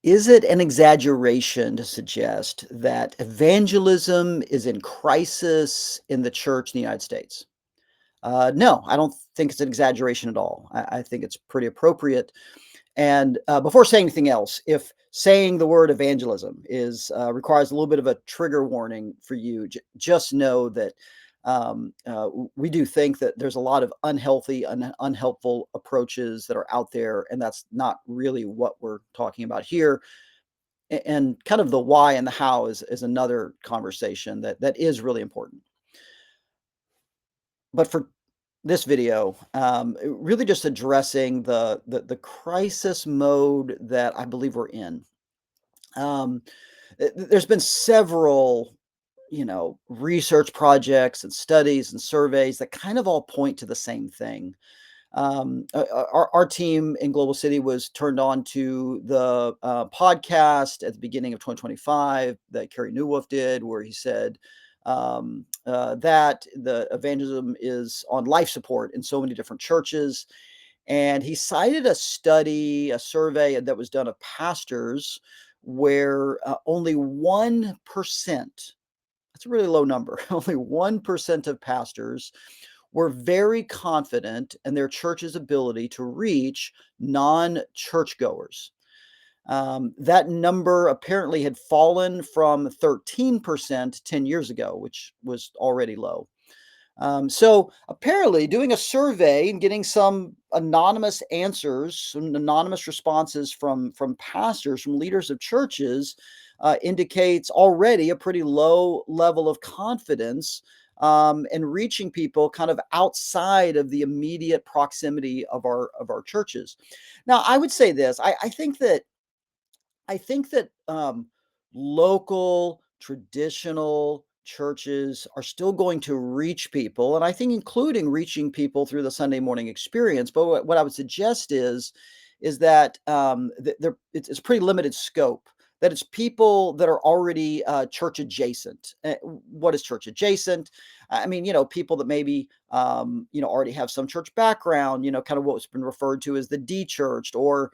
Is it an exaggeration to suggest that evangelism is in crisis in the church in the United States? No, I don't think it's an exaggeration at all. I think it's pretty appropriate. And before saying anything else, if saying the word evangelism is requires a little bit of a trigger warning for you, just know that we do think that there's a lot of unhealthy, unhelpful approaches that are out there, and that's not really what we're talking about here. And kind of the why and the how is another conversation that is really important. But for this video, really just addressing the crisis mode that I believe we're in. Um, there's been several, research projects and studies and surveys that kind of all point to the same thing. Our team in Global City was turned on to the podcast at the beginning of 2025 that Kerry Newolf did, where he said that the evangelism is on life support in so many different churches. And he cited a study, a survey that was done of pastors where only 1%, that's a really low number, only 1% of pastors were very confident in their church's ability to reach non churchgoers. That number apparently had fallen from 13% 10 years ago, which was already low. So apparently, doing a survey and getting some anonymous answers, some anonymous responses from pastors, from leaders of churches, indicates already a pretty low level of confidence and reaching people kind of outside of the immediate proximity of our churches. Now, I would say this: I think that local traditional churches are still going to reach people, and I think including reaching people through the Sunday morning experience. But what I would suggest is that it's pretty limited scope. That it's people that are already church adjacent. What is church adjacent? I mean, people that maybe already have some church background. Kind of what's been referred to as the de-churched, or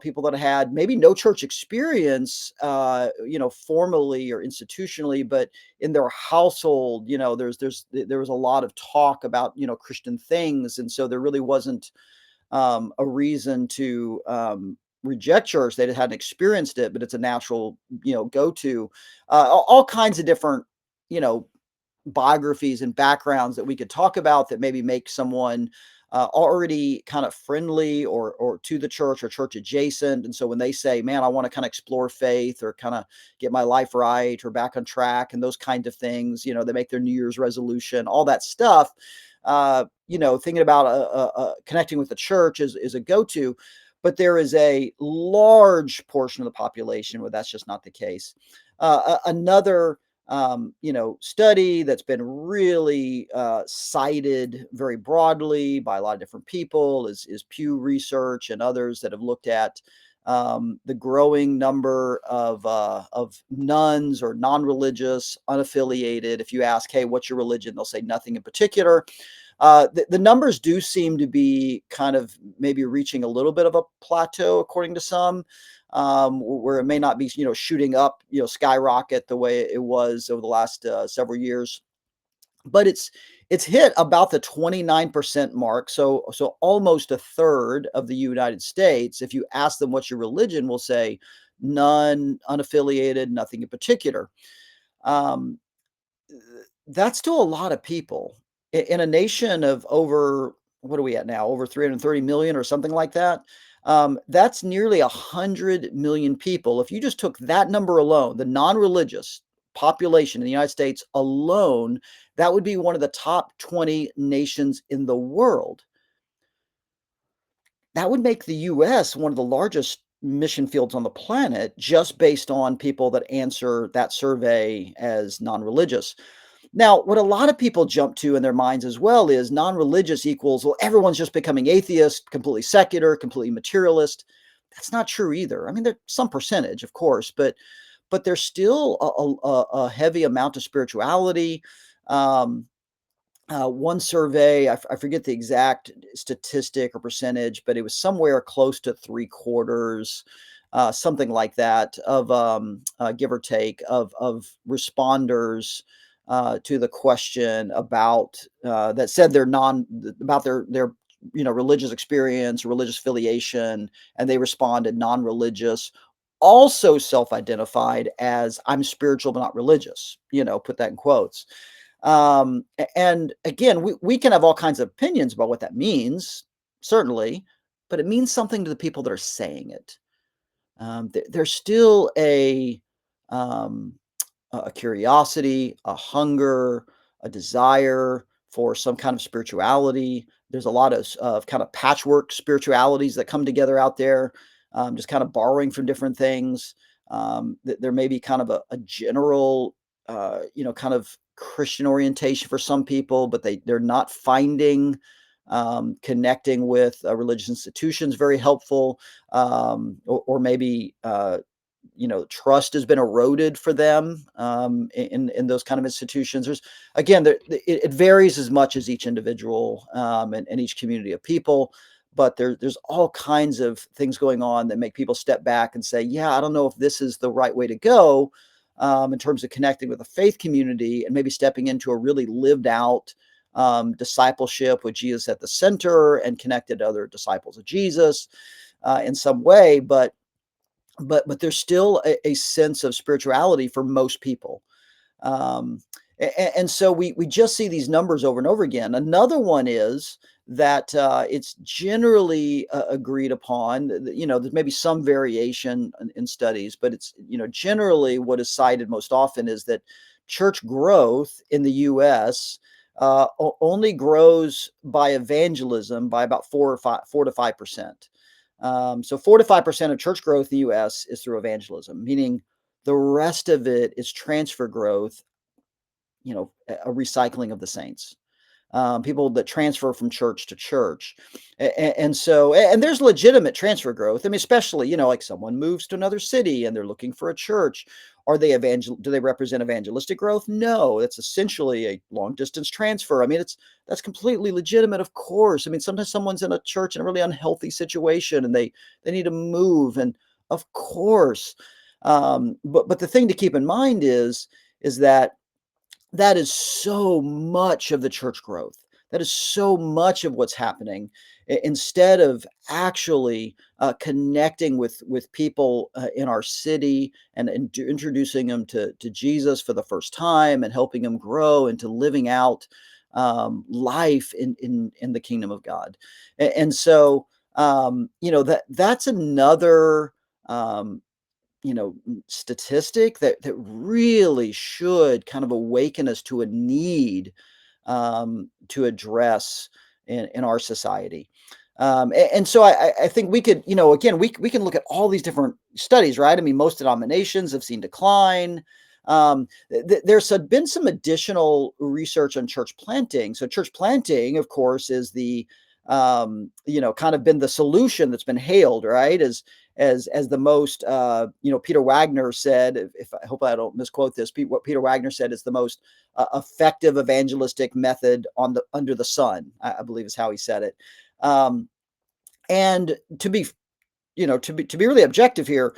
people that had maybe no church experience, formally or institutionally, but in their household, there was a lot of talk about, Christian things. And so there really wasn't a reason to reject church. They hadn't experienced it, but it's a natural, go to all kinds of different, you know, biographies and backgrounds that we could talk about that maybe make someone already kind of friendly or to the church or church adjacent. And so when they say, "Man, I want to kind of explore faith or kind of get my life right or back on track," and those kind of things, they make their New Year's resolution, all that stuff. Thinking about connecting with the church is a go to. But there is a large portion of the population where that's just not the case. Another study that's been really cited very broadly by a lot of different people is Pew Research and others that have looked at the growing number of nuns or non-religious, unaffiliated. If you ask, "Hey, what's your religion?" they'll say nothing in particular. The numbers do seem to be kind of maybe reaching a little bit of a plateau, according to some, where it may not be, shooting up, skyrocket the way it was over the last several years. But it's hit about the 29% mark. So almost a third of the United States, if you ask them what's your religion, will say none, unaffiliated, nothing in particular. Um, that's still a lot of people in a nation of over, what are we at now? Over 330 million or something like that. That's nearly 100 million people. If you just took that number alone, the non-religious population in the United States alone, that would be one of the top 20 nations in the world. That would make the US one of the largest mission fields on the planet, just based on people that answer that survey as non-religious. Now, what a lot of people jump to in their minds as well is non-religious equals, well, everyone's just becoming atheist, completely secular, completely materialist. That's not true either. I mean, there's some percentage, of course, but there's still a heavy amount of spirituality. Um, One survey, I forget the exact statistic or percentage, but it was somewhere close to three quarters. something like that, of give or take, of responders to the question about that said they're non about their religious experience, religious affiliation, and they responded non-religious, also self-identified as I'm spiritual but not religious. Put that in quotes. And again, we can have all kinds of opinions about what that means, certainly, but it means something to the people that are saying it. There's still um, a curiosity, a hunger, a desire for some kind of spirituality. There's a lot of kind of patchwork spiritualities that come together out there, just kind of borrowing from different things. There may be kind of a general, kind of Christian orientation for some people, but they're not finding connecting with religious institutions very helpful, or maybe trust has been eroded for them in those kind of institutions. There's again, it varies as much as each individual and each community of people, but there's all kinds of things going on that make people step back and say, yeah, I don't know if this is the right way to go in terms of connecting with a faith community and maybe stepping into a really lived out discipleship with Jesus at the center and connected to other disciples of Jesus in some way, but there's still a sense of spirituality for most people. Um, and so we just see these numbers over and over again. Another one is that it's generally agreed upon. There's maybe some variation in studies, but it's generally what is cited most often is that church growth in the U.S. Only grows by evangelism by about 4 to 5%. So 4 to 5% of church growth in the U.S. is through evangelism, meaning the rest of it is transfer growth, a recycling of the saints, people that transfer from church to church. And there's legitimate transfer growth. I mean, especially, like someone moves to another city and they're looking for a church. Are they do they represent evangelistic growth? No, it's essentially a long distance transfer. I mean, that's completely legitimate, of course. I mean, sometimes someone's in a church in a really unhealthy situation and they need to move, and of course. But the thing to keep in mind is that that is so much of the church growth. That is so much of what's happening. Instead of actually connecting with people in our city and introducing them to Jesus for the first time and helping them grow into living out life in the kingdom of God. And so that's another um, statistic that really should kind of awaken us to a need to address in our society. And so I think we could, again, we can look at all these different studies, right? I mean, most denominations have seen decline. There's been some additional research on church planting. So church planting, of course, is kind of been the solution that's been hailed, right? As the most, Peter Wagner said, if I hope I don't misquote this, what Peter Wagner said is the most effective evangelistic method under the sun, I believe is how he said it. Um, and to be really objective here,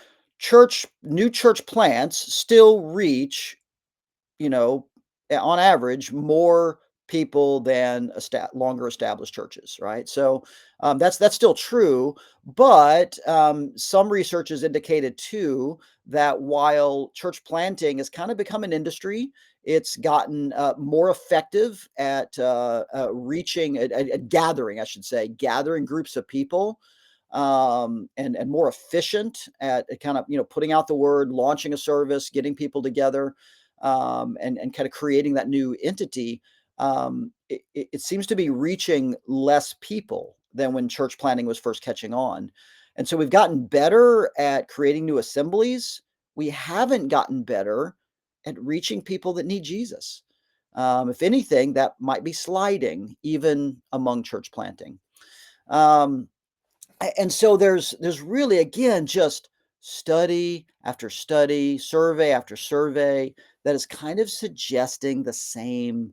new church plants still reach, you know, on average, more people than longer established churches, right? So that's still true, but some research has indicated too that while church planting has kind of become an industry, it's gotten more effective at reaching, at gathering, I should say, gathering groups of people, and more efficient at kind of putting out the word, launching a service, getting people together, and kind of creating that new entity. It seems to be reaching less people than when church planting was first catching on. And so we've gotten better at creating new assemblies. We haven't gotten better at reaching people that need Jesus. If anything, that might be sliding even among church planting. Um, and so there's really, again, just study after study, survey after survey that is kind of suggesting the same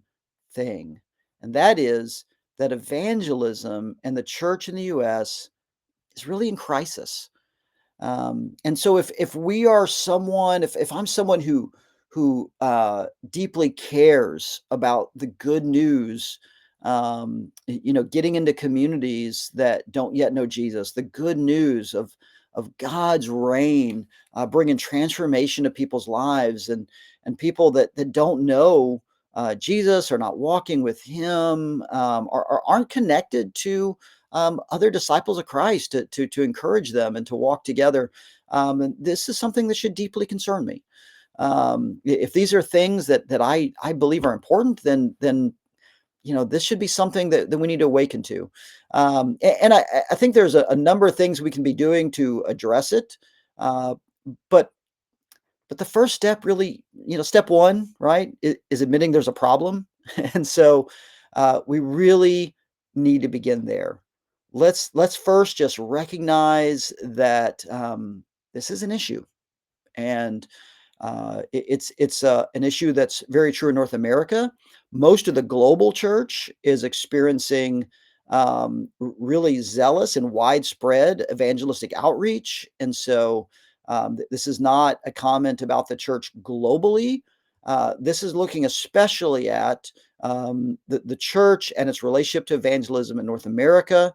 thing. And that is that evangelism and the church in the US is really in crisis. And so if we are someone, if I'm someone who deeply cares about the good news, getting into communities that don't yet know Jesus, the good news of God's reign, bringing transformation to people's lives, and people that don't know Jesus, are not walking with Him, or aren't connected to other disciples of Christ to encourage them and to walk together. And this is something that should deeply concern me. If these are things that I believe are important, then this should be something that we need to awaken to. And I think there's a number of things we can be doing to address it. Uh, but but the first step really, step one, right, is admitting there's a problem. And so we really need to begin there. Let's first just recognize that this is an issue, and it's an issue that's very true in North America. Most of the global church is experiencing really zealous and widespread evangelistic outreach, and so this is not a comment about the church globally. This is looking especially at the church and its relationship to evangelism in North America.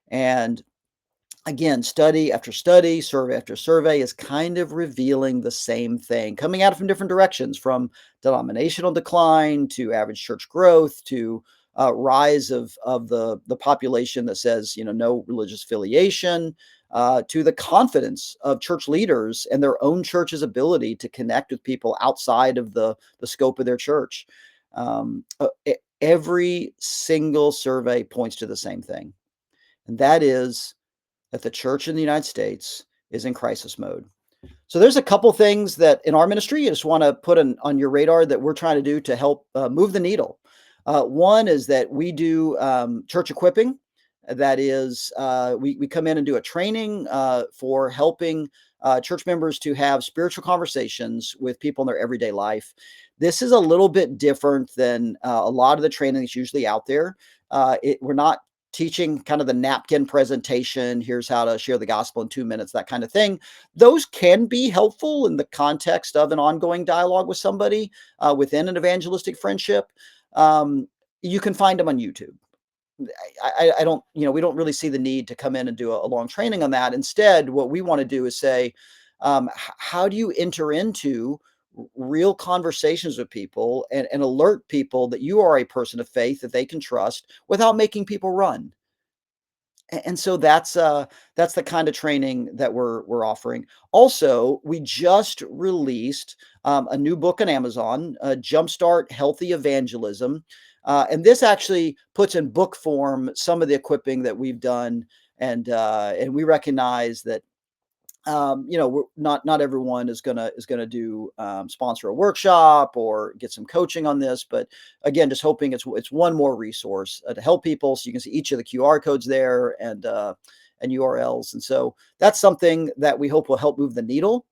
And again, study after study, survey after survey is kind of revealing the same thing, coming at it from different directions, from denominational decline to average church growth to rise of the population that says, no religious affiliation, to the confidence of church leaders and their own church's ability to connect with people outside of the scope of their church. Every single survey points to the same thing, and that is that the church in the United States is in crisis mode. So there's a couple things that in our ministry, you just want to put on your radar that we're trying to do to help move the needle. One is that we do church equipping. That is, we come in and do a training for helping church members to have spiritual conversations with people in their everyday life. This is a little bit different than a lot of the training that's usually out there. We're not teaching kind of the napkin presentation. Here's how to share the gospel in 2 minutes, that kind of thing. Those can be helpful in the context of an ongoing dialogue with somebody within an evangelistic friendship. You can find them on YouTube. I don't, we don't really see the need to come in and do a long training on that. Instead, what we want to do is say, how do you enter into real conversations with people and alert people that you are a person of faith that they can trust without making people run? And so that's the kind of training that we're offering. Also, we just released a new book on Amazon, Jumpstart Healthy Evangelism, and this actually puts in book form some of the equipping that we've done, and we recognize that we're not everyone is gonna do sponsor a workshop or get some coaching on this, but again, just hoping it's one more resource to help people. So you can see each of the QR codes there and URLs, and so that's something that we hope will help move the needle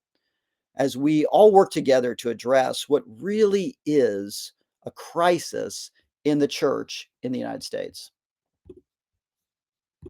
as we all work together to address what really is a crisis in the church in the United States.